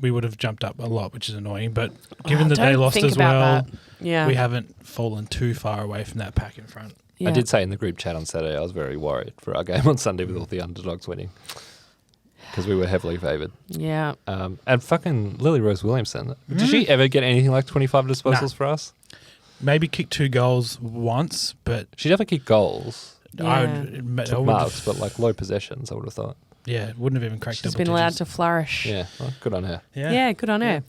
we would have jumped up a lot, which is annoying. But given that they Don't lost think as about well, that. Yeah. we haven't fallen too far away from that pack in front. Yeah. I did say in the group chat on Saturday I was very worried for our game on Sunday with all the underdogs winning because we were heavily favoured. Yeah. And fucking Lily Rose Williamson. Did she ever get anything like 25 disposals for us? Maybe kick 2 goals once, but She never kicked goals. I Yeah. would, Took marks, but like low possessions, I would have thought. wouldn't have even cracked She's double been allowed digits. to flourish. Yeah, well, good on her. Yeah, good on her.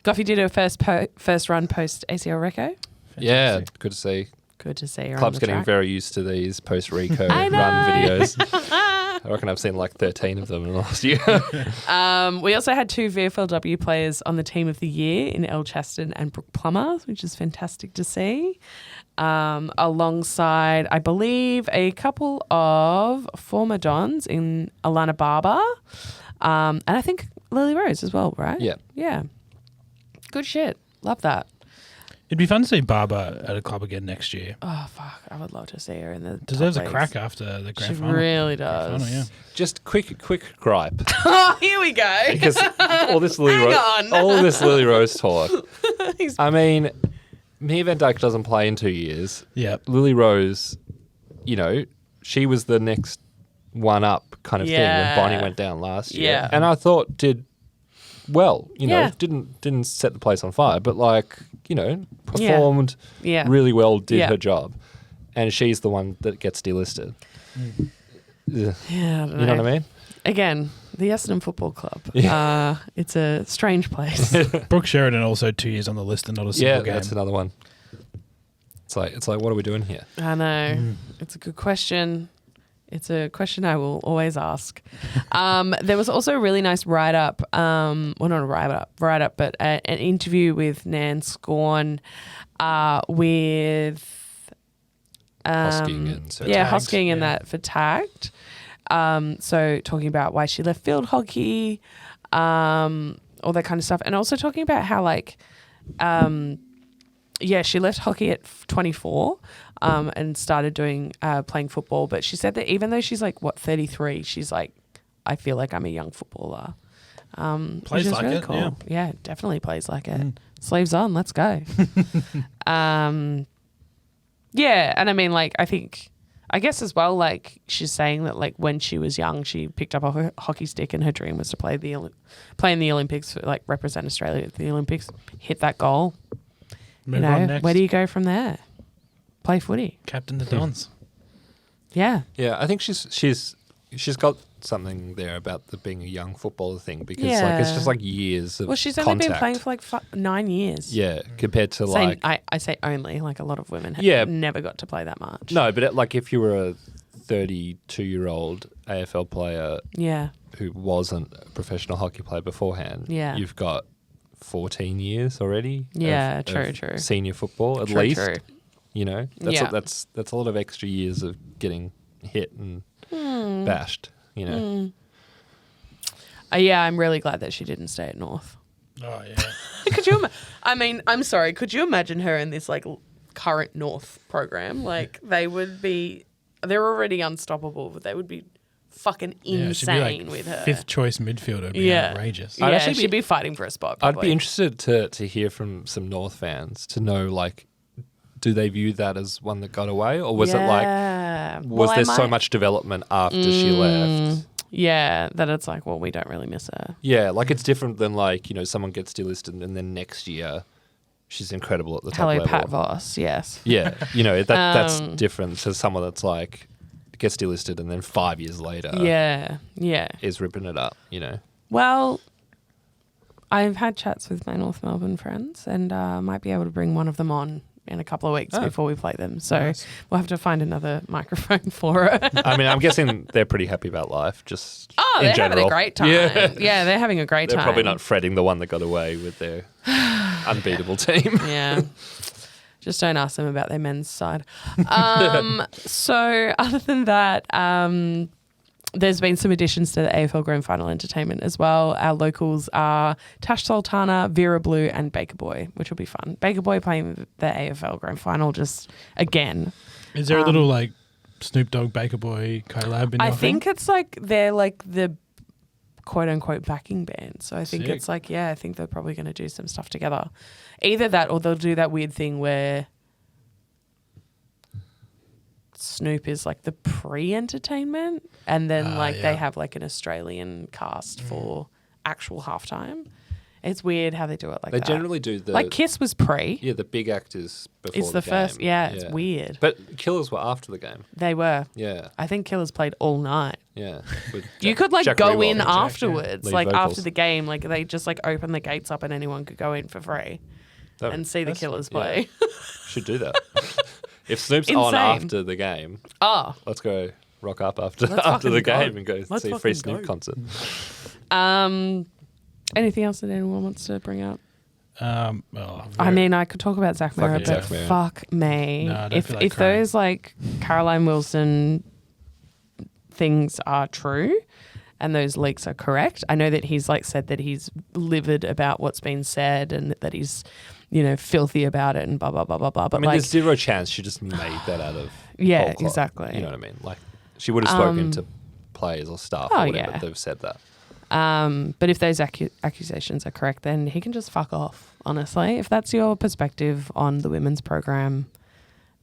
Goffy did her first run post ACL reco. Yeah, good to see. Good to see her Club's on the getting track. very used to these post-Rico I run know. videos. I reckon I've seen like 13 of them in the last year. We also had 2 VFLW players on the team of the year in Elle Chaston and Brooke Plummer, which is fantastic to see. Alongside, I believe, a couple of former Dons in Alana Barber. And I think Lily Rose as well, right? Yeah. Yeah. Good shit. Love that. It'd be fun to see Barbara at a club again next year. Oh, fuck. I would love to see her in the Deserves top a crack leagues. after the grand She final. really Grand does. final, yeah. Just quick gripe. Oh, here we go. Because all this Lily Hang on. all this Lily Rose talk. He's- I mean, Mia Van Dijk doesn't play in 2 years. Yep. Lily Rose, she was the next one up kind of thing when Bonnie went down last year. Yeah. And I thought did well, Yeah. didn't set the place on fire, but performed Yeah. really well, did Yeah. her job. And she's the one that gets delisted. Ugh. Yeah, I don't You know what I mean? Again, the Essendon Football Club. It's a strange place. Brooke Sheridan also 2 years on the list and not a single game. That's another one. It's like what are we doing here? I know. It's a good question. It's a question I will always ask. There was also a really nice write-up, not a write-up, but an interview with Nan Scorn with... Hosking and so yeah, Tagged, Hosking and yeah. that for Tagged. So talking about why she left field hockey, all that kind of stuff. And also talking about how she left hockey at 24 and started doing playing football. But she said that even though she's 33, she's like, I feel like I'm a young footballer. Plays which is like really it, cool. Yeah, definitely plays like it. Sleeves on, let's go. Yeah, and I mean, I guess as well, she's saying that when she was young, she picked up a hockey stick and her dream was to play in the Olympics, represent Australia at the Olympics, hit that goal. Move on next. Where do you go from there? Play footy. Captain the Dons. Yeah. Yeah, I think she's got something there about the being a young footballer thing because Yeah. it's just years of Well, she's only been contact. playing for 9 years. Yeah, compared to I say only, a lot of women have Yeah. never got to play that much. no, but if you were a 32-year-old AFL player Yeah. who wasn't a professional hockey player beforehand, Yeah. you've got 14 years already. Yeah, of true. Senior football at True, least. true. That's Yeah. that's a lot of extra years of getting hit and bashed. Yeah, I'm really glad that she didn't stay at North. Oh, yeah. Could you? I'm sorry. Could you imagine her in this current North program? They would be. They're already unstoppable, but they would be fucking Yeah, she'd insane be with her. fifth choice midfielder. It'd be Yeah. outrageous. Yeah, I'd actually she'd be fighting for a spot. I'd Probably. be interested to hear from some North fans to know do they view that as one that got away, or was was there so much development after she left? Yeah, that it's we don't really miss her. Yeah, it's different than someone gets delisted and then next year she's incredible at the top Hello, level. Pat Voss. Yes. Yeah, that's different to someone that's gets delisted and then 5 years later Yeah. is ripping it up. Well, I've had chats with my North Melbourne friends, and might be able to bring one of them on in a couple of weeks before we play them. So we'll have to find another microphone for her. I mean, I'm guessing they're pretty happy about life, just in they're general. having a great time. Yeah, they're having a great They're time. probably not fretting the one that got away with their unbeatable team. Yeah. Just don't ask them about their men's side. So other than that, there's been some additions to the AFL Grand Final entertainment as well. Our locals are Tash Sultana, Vera Blue and Baker Boy, which will be fun. Baker Boy playing the AFL Grand Final just again. Is there a little Snoop Dogg Baker Boy collab in I your thing? think it's they're the quote unquote backing band. So I think Sick. it's I think they're probably going to do some stuff together. Either that or they'll do that weird thing where Snoop is the pre-entertainment and then they have an Australian cast for actual halftime. It's weird how they do it They that. generally do the Kiss was pre. Yeah, the big actors before It's the game. first. Yeah, it's weird. But Killers were after the game. They were. Yeah, I think Killers played all night. yeah. With You Jack- could Jack go Rewalt. in afterwards, Lead vocals. after the game, they just open the gates up and anyone could go in for free and see the That's- Killers yeah. play. Should do that. If Snoop's on Insane. after the game, Oh, let's go rock up after Let's after the fucking go. game and go Let's see a free fucking Snoop go. concert. Anything else that anyone wants to bring up? Well, I mean, I could talk about Zach Mirror, Fucking but Zach Mirror. fuck me. No, I don't if feel like if crying. those Caroline Wilson things are true, and those leaks are correct. I know that he's like said that he's livid about what's been said and that he's, filthy about it and blah, blah, blah, blah, blah. But I mean, there's zero chance she just made that out of yeah, whole cloth. Exactly. You know what I mean? Like, she would have spoken to players or staff or whatever. Yeah. They've said that. But if those accusations are correct, then he can just fuck off, honestly. If that's your perspective on the women's program,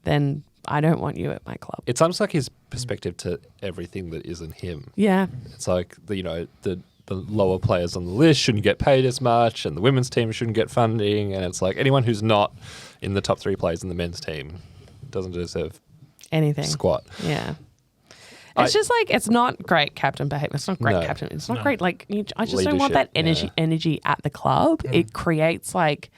then I don't want you at my club. It's almost like his perspective to everything that isn't him. Yeah. It's like, the lower players on the list shouldn't get paid as much and the women's team shouldn't get funding. And it's like anyone who's not in the top 3 players in the men's team doesn't deserve anything. Squat. Yeah. It's just like, it's not great captain behavior. It's not great captain. It's not great. Like, I just don't want that energy at the club. It creates like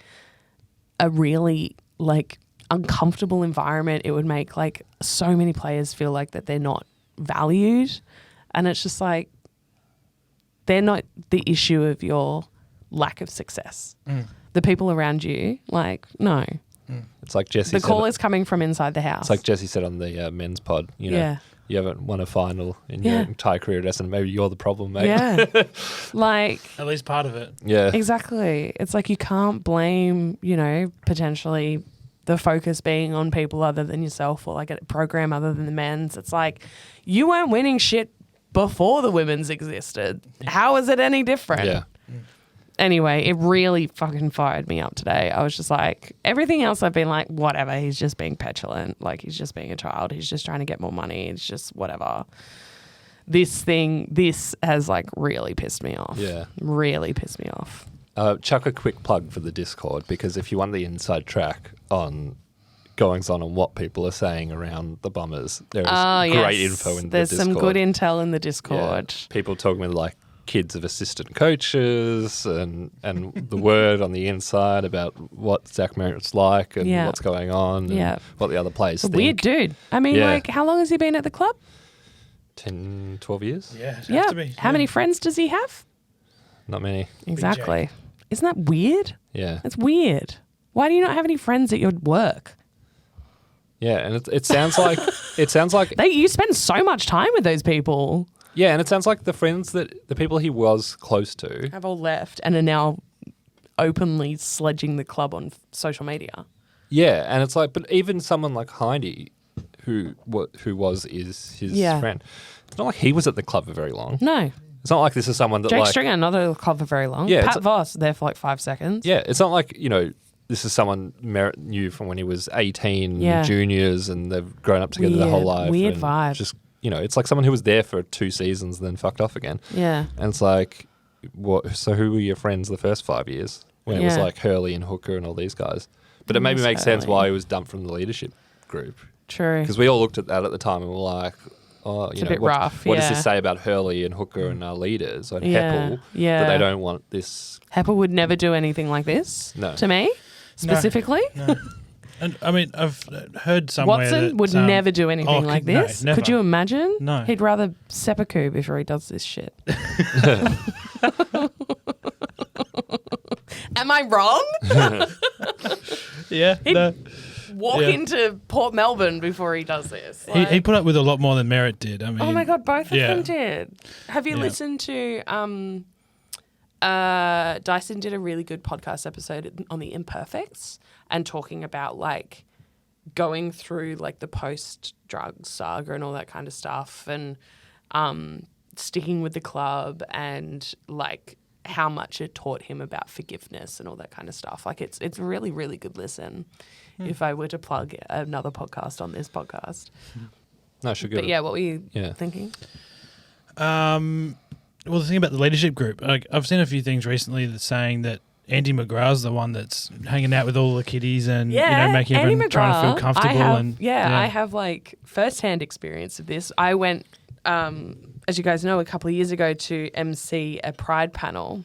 a really like uncomfortable environment. It would make like so many players feel like that they're not valued. And it's just like, they're not the issue of your lack of success. The people around you, like, no. It's like Jesse The said. call is coming from inside the house. It's like Jesse said on the men's pod. You haven't won a final in your entire career at Essendon. Maybe you're the problem, mate. Yeah. Like, At least part of it. Yeah. exactly. It's like you can't blame, potentially the focus being on people other than yourself or like a program other than the men's. It's like you weren't winning shit before the women's existed. How is it any different? Yeah. Anyway, it really fucking fired me up today. I was just like, everything else I've been like, whatever, he's just being petulant. Like, he's just being a child. He's just trying to get more money. It's just whatever. This has like really pissed me off. Yeah. Really pissed me off. Chuck a quick plug for the Discord, because if you want the inside track on goings on and what people are saying around the Bombers, there is great info in There's the Discord. some good intel in the Discord. Yeah. People talking with like kids of assistant coaches and the word on the inside about what Zach Merritt's like and what's going on and what the other players think. Weird dude. I mean, like, how long has he been at the club? 10, 12 years? Yeah. It'd have to be. How many friends does he have? Not many. Exactly. Isn't that weird? Yeah. That's weird. Why do you not have any friends at your work? Yeah, and it sounds like You spend so much time with those people. Yeah, and it sounds like the people he was close to Have all left and are now openly sledging the club on social media. Yeah, and it's like, but even someone like Hindy, who is his friend, it's not like he was at the club for very long. No. It's not like this is someone that Jake like Stringer, not at the club for very long. Yeah, Pat Voss there for like 5 seconds. Yeah, it's not like, this is someone Merritt knew from when he was 18, juniors, and they've grown up together their whole life. Weird and vibe. Just, it's like someone who was there for 2 seasons and then fucked off again. Yeah. And it's like, what? So who were your friends the first 5 years? When it was like Hurley and Hooker and all these guys. But it maybe makes sense why he was dumped from the leadership group. True. Because we all looked at that at the time and were like, oh, it's a bit what, rough. What does this say about Hurley and Hooker and our leaders and Heppel that they don't want this? Heppel would never do anything like this to me, specifically. No. And I mean, I've heard somewhere Watson would never do anything like this. No, could you imagine? No. He'd rather seppuku before he does this shit. Am I wrong? Yeah. He'd walk into Port Melbourne before he does this. He put up with a lot more than Merritt did. I mean, oh my God, both of them did. Have you listened to Dyson did a really good podcast episode on the Imperfects and talking about like going through like the post-drug saga and all that kind of stuff and sticking with the club and like how much it taught him about forgiveness and all that kind of stuff. Like it's a really, really good listen if I were to plug another podcast on this podcast. No, should go. But yeah, what were you thinking? Well, the thing about the leadership group, I've seen a few things recently that's saying that Andy McGrath's the one that's hanging out with all the kiddies and making everyone trying to feel comfortable. I have like first-hand experience of this. I went, as you guys know, a couple of years ago to MC a Pride panel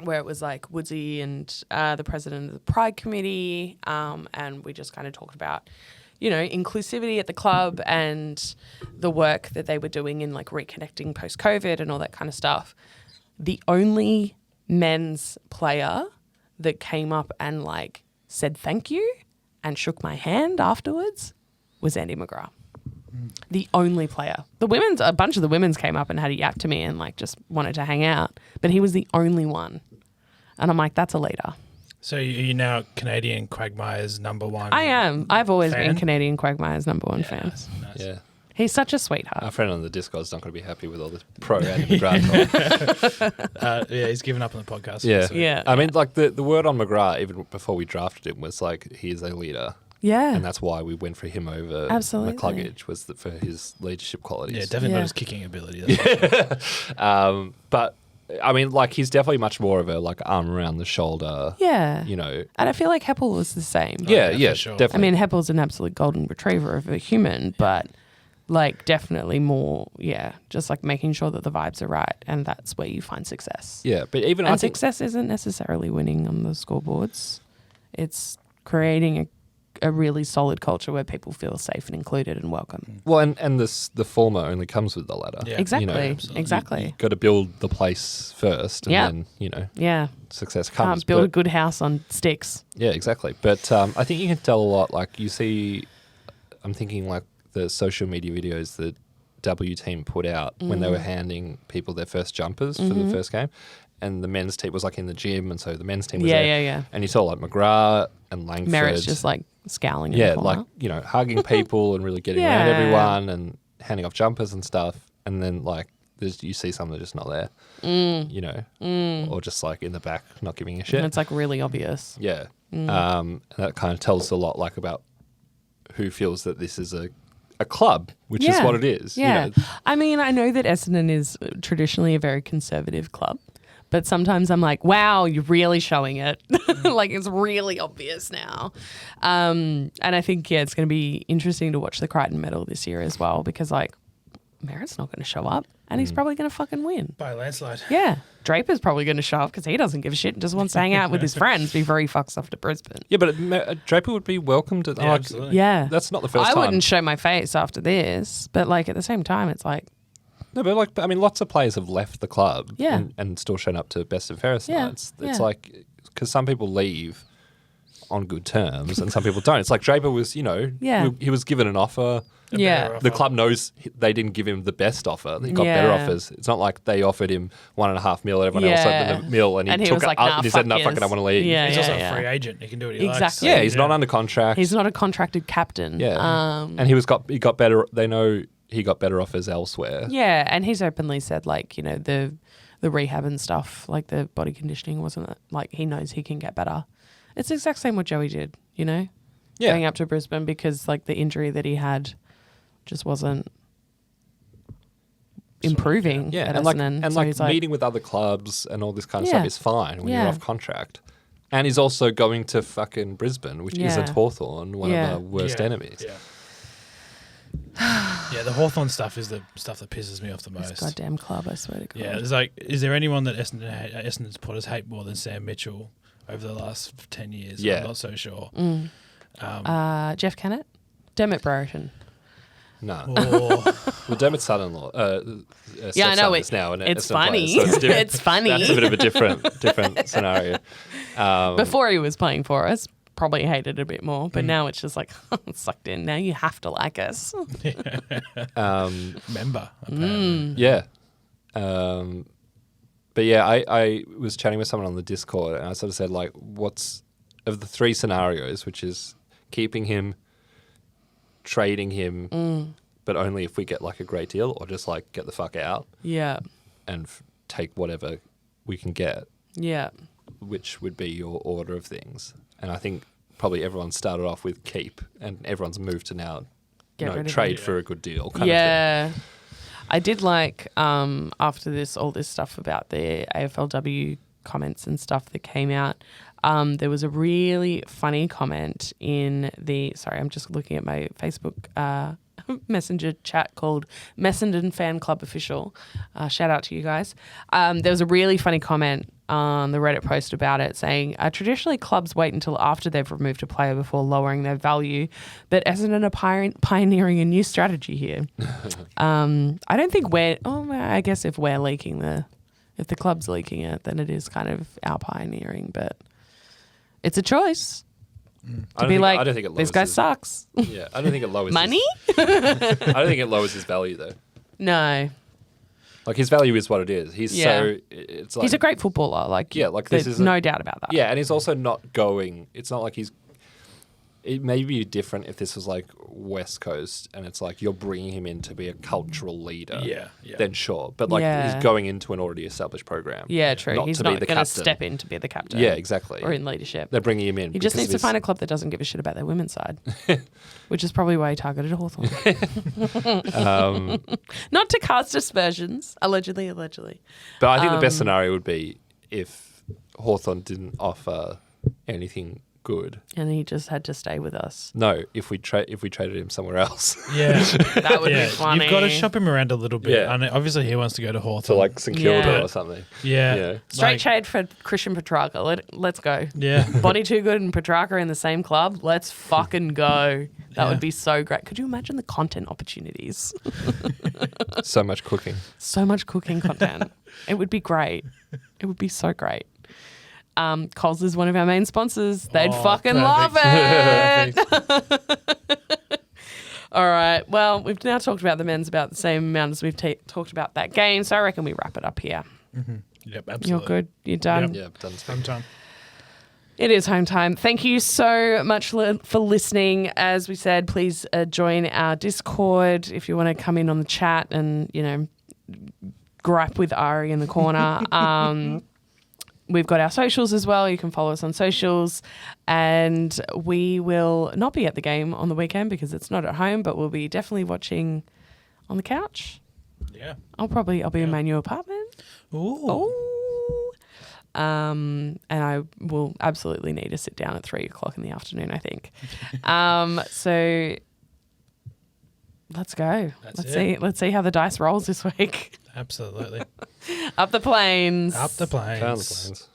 where it was like Woodsy and the president of the Pride Committee, and we just kind of talked about inclusivity at the club and the work that they were doing in like reconnecting post-COVID and all that kind of stuff. The only men's player that came up and like said thank you and shook my hand afterwards was Andy McGrath. The only player. A bunch of the women's came up and had a yap to me and like just wanted to hang out, but he was the only one. And I'm like, that's a leader. So you're now Canadian Quagmire's number one? I am. I've always fan? been Canadian Quagmire's number one fan. Nice. Yeah. He's such a sweetheart. Our friend on the Discord's not going to be happy with all this pro Andy McGrath talk. Yeah, he's given up on the podcast. Yeah. So. Yeah. I mean, like the word on McGrath, even before we drafted him, was like, he's a leader. Yeah. And that's why we went for him over Absolutely. McCluggage, was for his leadership qualities. Yeah, definitely Yeah. not his kicking ability. That's for sure. But, I mean, like, he's definitely much more of a, like, arm around the shoulder, Yeah. you know. And I feel like Heppel was the same. Yeah, yeah, yeah, for sure. definitely. I mean, Heppel's an absolute golden retriever of a human, but like definitely more, just like making sure that the vibes are right, and that's where you find success. Yeah, but even And I think... success isn't necessarily winning on the scoreboards. It's creating a really solid culture where people feel safe and included and welcome. Well, and the former only comes with the latter. Yeah. Exactly. absolutely. Exactly. You've got to build the place first, and Yeah. then, you know, Yeah. success comes. Can't build a But- good house on sticks. Yeah, exactly. But I think you can tell a lot. Like, you see, I'm thinking like the social media videos that W team put out when they were handing people their first jumpers for the first game. And the men's team was like in the gym, and so the men's team was there. Yeah. And you saw like McGrath and Langford. Merritt's just like scowling at yeah, the corner. like, you know, hugging people and really getting around everyone and handing off jumpers and stuff. And then like you see some that are just not there, you know, or just like in the back not giving a shit. And it's like really obvious. Yeah. And that kind of tells a lot like about who feels that this is a club, which is what it is. Yeah. You know. I mean, I know that Essendon is traditionally a very conservative club, but sometimes I'm like, wow, you're really showing it. Like, it's really obvious now. And I think, it's going to be interesting to watch the Crichton medal this year as well, because, like, Merritt's not going to show up, and he's probably going to fucking win. By a landslide. Yeah. Draper's probably going to show up because he doesn't give a shit and just wants to hang out with his friends before he fucks off to Brisbane. Yeah, but Draper would be welcome to. Yeah, absolutely. Yeah. That's not the first I time. wouldn't show my face after this, but, like, at the same time, it's like, No, but like, I mean, lots of players have left the club Yeah. and still shown up to best and fairest Yeah, nights. It's yeah. like, because some people leave on good terms and some people don't. It's like Draper was, you know, Yeah. he was given an offer. yeah. Better The offer. club knows they didn't give him the best offer. He got better Yeah. offers. It's not like they offered him $1.5 million, everyone else Yeah. had the $1 million, and he And he took was it like, up nah, and he said, no, fuck fuck it, I yes. want to leave. Yeah. He's also a free agent. He can do what he likes. Exactly. Yeah, he's not under contract. He's not a contracted captain. Yeah. And he got better. They know he got better offers elsewhere. Yeah, and he's openly said, like, you know, the rehab and stuff, like the body conditioning wasn't like, he knows he can get better. It's the exact same what Joey did, you know, Yeah. going up to Brisbane because like the injury that he had just wasn't improving. Yeah, at and like, Essendon. and So like he's meeting with other clubs and all this kind of Yeah. stuff is fine when Yeah. you're off contract. And he's also going to fucking Brisbane, which Yeah. isn't Hawthorn, one Yeah. of our worst enemies. Yeah. Yeah, the Hawthorn stuff is the stuff that pisses me off the this most. goddamn club, I swear to God. Yeah, it's like, is there anyone that Essendon supporters hate more than Sam Mitchell over the last 10 years? Yeah. I'm not so sure. Jeff Kennett? Dermot Brereton. No. Or, Well, Dermot's son-in-law. Yeah, I know. stepson is now an It's Essendon player, funny. so it's different. It's funny. That's a bit of a different scenario. Before he was playing for us, probably hated it a bit more, but now it's just like, sucked in. Now you have to like us. member, apparently. Yeah. But yeah, I was chatting with someone on the Discord and I sort of said, like, what's of the three scenarios, which is keeping him, trading him, but only if we get like a great deal, or just like get the fuck out Yeah. and take whatever we can get, Yeah. which would be your order of things. And I think probably everyone started off with keep and everyone's moved to now Get rid of trade it. for a good deal kind of Yeah. I did like, after all this stuff about the AFLW comments and stuff that came out, there was a really funny comment in sorry, I'm just looking at my Facebook messenger chat called Essendon Fan Club Official. Shout out to you guys. There was a really funny comment on the Reddit post about it saying, traditionally clubs wait until after they've removed a player before lowering their value, but Essendon are pioneering a new strategy here. I don't think I guess if we're leaking if the club's leaking it, then it is kind of our pioneering, but it's a choice. To be like, I don't think it lowers this guy his- sucks. Yeah, I don't think it lowers Money? I don't think it lowers his value though. No. Like his value is what it is. He's it's like He's a great footballer. Like, Yeah, like this there's isn't- no doubt about that. Yeah, and he's also not going. It's not like he's. It may be different if this was like West Coast and it's like you're bringing him in to be a cultural leader. Yeah. Then sure, but like Yeah. he's going into an already established program. Yeah, true. He's to be not the going to captain. step in to be the captain. Yeah, exactly. Or in leadership. They're bringing him in. He just because needs to of find a his- club that doesn't give a shit about their women's side, which is probably why he targeted Hawthorn. Not to cast aspersions, allegedly. But I think the best scenario would be if Hawthorn didn't offer anything good. And he just had to stay with us. No, if we traded him somewhere else. Yeah. That would be funny. You've got to shop him around a little bit. Yeah. And obviously he wants to go to To Hawthorn. like St Kilda Yeah. or something. Yeah. Yeah. Straight Like, trade for Christian Petrarca. Let's go. Yeah. Bonnie Too Good and Petrarca in the same club. Let's fucking go. That Yeah. would be so great. Could you imagine the content opportunities? So much cooking. So much cooking content. It would be great. It would be so great. Coles is one of our main sponsors. They'd Oh, fucking perfect. love it. All right. Well, we've now talked about the men's about the same amount as we've talked about that game. So I reckon we wrap it up here. Yep, absolutely. You're good. You're done. Yep. Yeah, done. Home time. It is home time. Thank you so much for listening. As we said, please join our Discord if you want to come in on the chat and, gripe with Ari in the corner. We've got our socials as well. You can follow us on socials. And we will not be at the game on the weekend because it's not at home, but we'll be definitely watching on the couch. Yeah. I'll be in my new apartment. Ooh. Oh. And I will absolutely need to sit down at 3:00 in the afternoon, I think. So let's go. Let's see how the dice rolls this week. Absolutely. Up the plains. Up the planes. Down the planes.